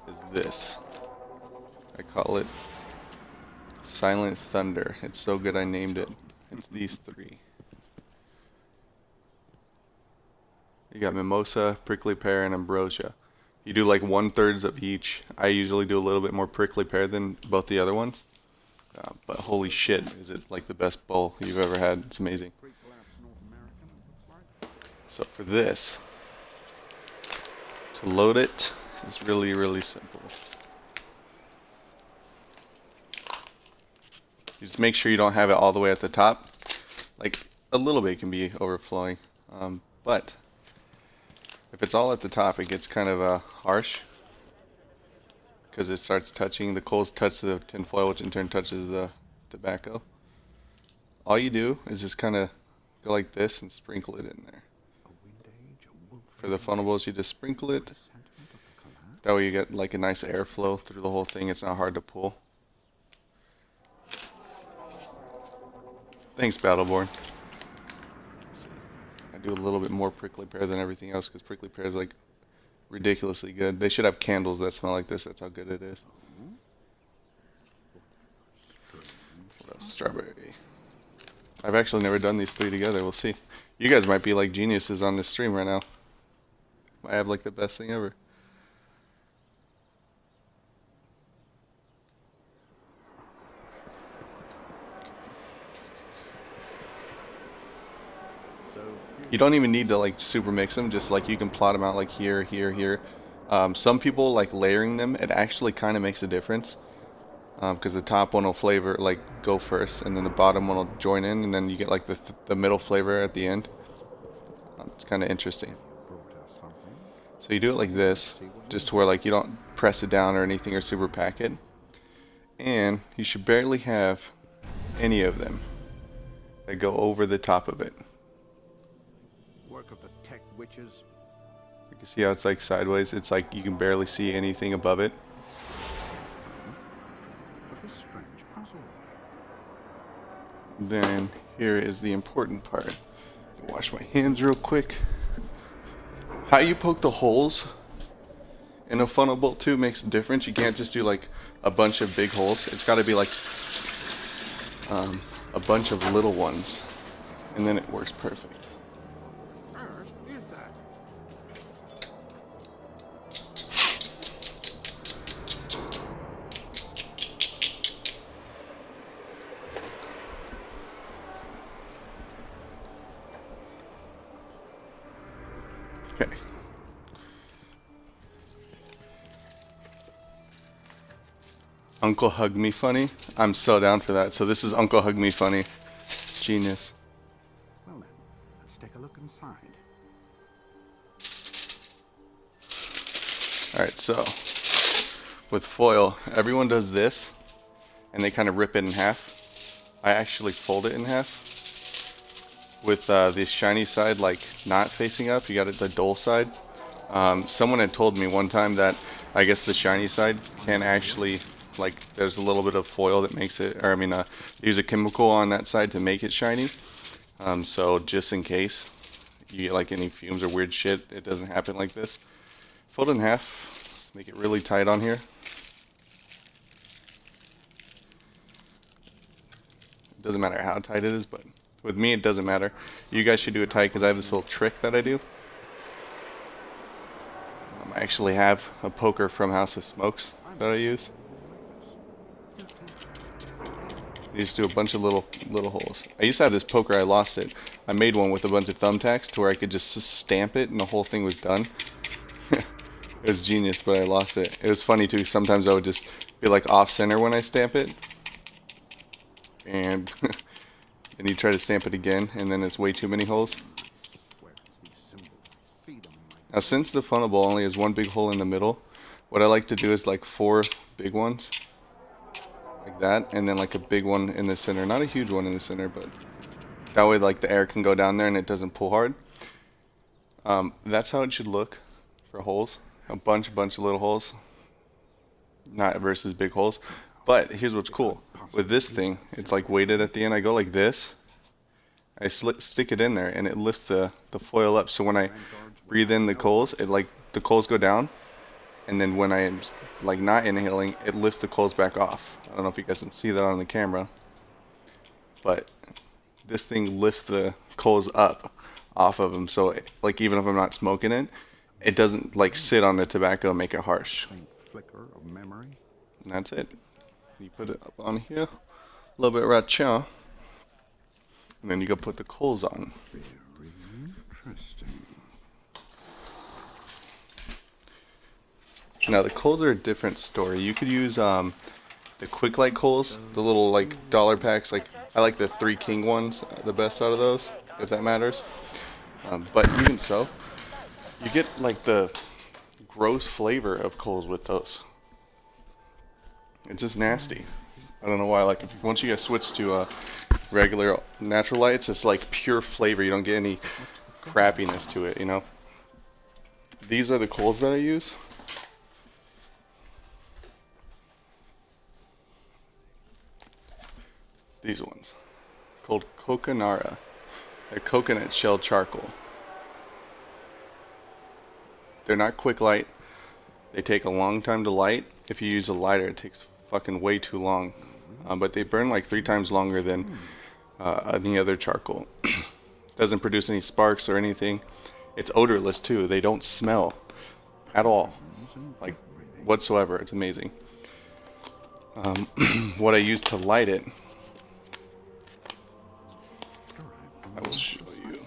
is this. I call it Silent Thunder. It's so good I named it. It's these three. You got Mimosa, Prickly Pear, and Ambrosia. You do like 1/3 of each. I usually do a little bit more Prickly Pear than both the other ones. But holy shit, is it like the best bowl you've ever had. It's amazing. So for this, to load it is really, really simple. You just make sure you don't have it all the way at the top. Like, a little bit can be overflowing. But if it's all at the top, it gets kind of harsh. Because it starts touching, the coals touch the tin foil, which in turn touches the tobacco. All you do is just kind of go like this and sprinkle it in there. For the funnel bowls, you just sprinkle it. That way you get like a nice airflow through the whole thing. It's not hard to pull. Thanks, Battleborn. I do a little bit more prickly pear than everything else because prickly pear is like ridiculously good. They should have candles that smell like this. That's how good it is. What else? Strawberry. I've actually never done these three together. We'll see. You guys might be like geniuses on this stream right now. I have like the best thing ever. You don't even need to like super mix them, just like you can plot them out like here, here, here. Some people like layering them. It actually kind of makes a difference because the top one will flavor like go first, and then the bottom one will join in, and then you get like the middle flavor at the end. It's kind of interesting. So you do it like this, just where like you don't press it down or anything or super pack it, and you should barely have any of them that go over the top of it. Of the tech witches. You can see how it's like sideways. It's like you can barely see anything above it. What a strange puzzle. Then here is the important part. Wash my hands real quick. How you poke the holes in a funnel bolt too makes a difference. You can't just do like a bunch of big holes. It's got to be like a bunch of little ones, and then it works perfect. Okay. Uncle Hug Me Funny. I'm so down for that. So this is Uncle Hug Me Funny. Genius. Well then, let's take a look inside. Alright, so with foil, everyone does this and they kind of rip it in half. I actually fold it in half. With the shiny side like not facing up, you got it the dull side. Someone had told me one time that I guess the shiny side can actually, like, there's a little bit of foil that makes it, or I mean, use a chemical on that side to make it shiny. So just in case you get like any fumes or weird shit, it doesn't happen like this. Fold it in half, make it really tight on here. It doesn't matter how tight it is, but with me, it doesn't matter. You guys should do it tight because I have this little trick that I do. I actually have a poker from House of Smokes that I use. You just do a bunch of little holes. I used to have this poker, I lost it. I made one with a bunch of thumbtacks to where I could just stamp it and the whole thing was done. It was genius, but I lost it. It was funny too. Sometimes I would just be like off center when I stamp it. And and you try to stamp it again, and then it's way too many holes. Now, since the funnel bowl only has one big hole in the middle, what I like to do is like 4 big ones, like that, and then like a big one in the center. Not a huge one in the center, but that way like the air can go down there and it doesn't pull hard. That's how it should look for holes. A bunch of little holes, not versus big holes. But here's what's cool. With this thing, it's like weighted at the end. I go like this. I stick it in there, and it lifts the foil up. So when I breathe in the coals, it like the coals go down, and then when I am like not inhaling, it lifts the coals back off. I don't know if you guys can see that on the camera, but this thing lifts the coals up off of them. So like even if I'm not smoking it, it doesn't like sit on the tobacco and make it harsh. Faint flicker of memory. And that's it. You put it up on here, a little bit right here, and then you go put the coals on. Very interesting. Now the coals are a different story. You could use the quick light coals, the little like dollar packs. Like I like the 3 King ones, the best out of those, if that matters. But even so, you get like the gross flavor of coals with those. It's just nasty. I don't know why. Like once you get switched to regular natural light, it's just like pure flavor. You don't get any crappiness to it, you know. These are the coals that I use. These ones, called Coconara. They're coconut shell charcoal. They're not quick light. They take a long time to light. If you use a lighter, it takes fucking way too long. But they burn like 3 times longer than any other charcoal. Doesn't produce any sparks or anything. It's odorless too. They don't smell at all, like whatsoever. It's amazing. What I use to light it, I will show you.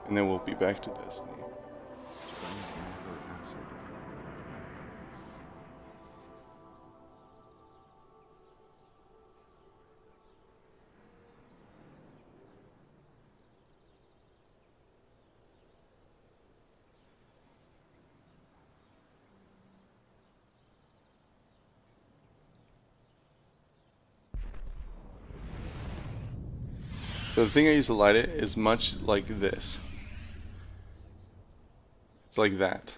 And then we'll be back to Destiny. So the thing I use to light it is much like this. It's like that.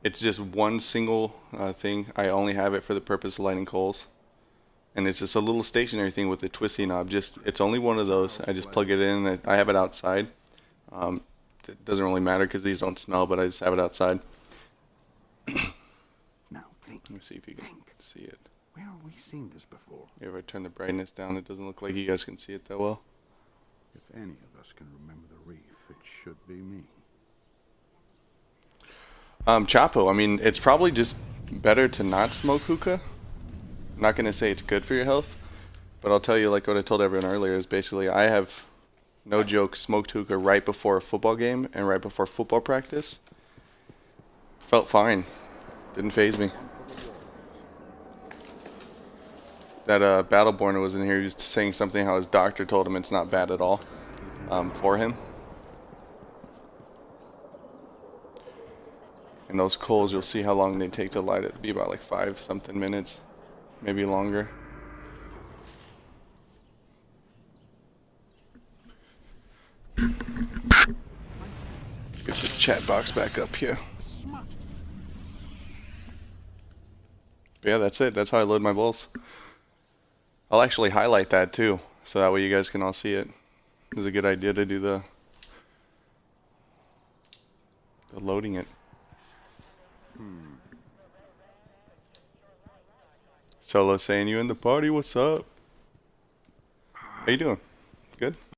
It's just one single thing. I only have it for the purpose of lighting coals. And it's just a little stationary thing with a twisty knob. It's only one of those. I just plug it in. And I have it outside. It doesn't really matter because these don't smell, but I just have it outside. Now think. Let me see if you can see it. Where have we seen this before? If I turn the brightness down, it doesn't look like you guys can see it that well. If any of us can remember the reef, it should be me. Chapo, I mean, it's probably just better to not smoke hookah. I'm not going to say it's good for your health, but I'll tell you, like what I told everyone earlier, is basically I have, no joke, smoked hookah right before a football game and right before football practice. Felt fine. Didn't faze me. That Battleborn was in here, he was saying something how his doctor told him it's not bad at all for him. And those coals, you'll see how long they take to light it. It'll be about like 5-something minutes, maybe longer. Get this chat box back up here. But yeah, that's it. That's how I load my bowls. I'll actually highlight that too, so that way you guys can all see it. It's a good idea to do the loading it. Solo saying, you in the party, what's up? How you doing? Good?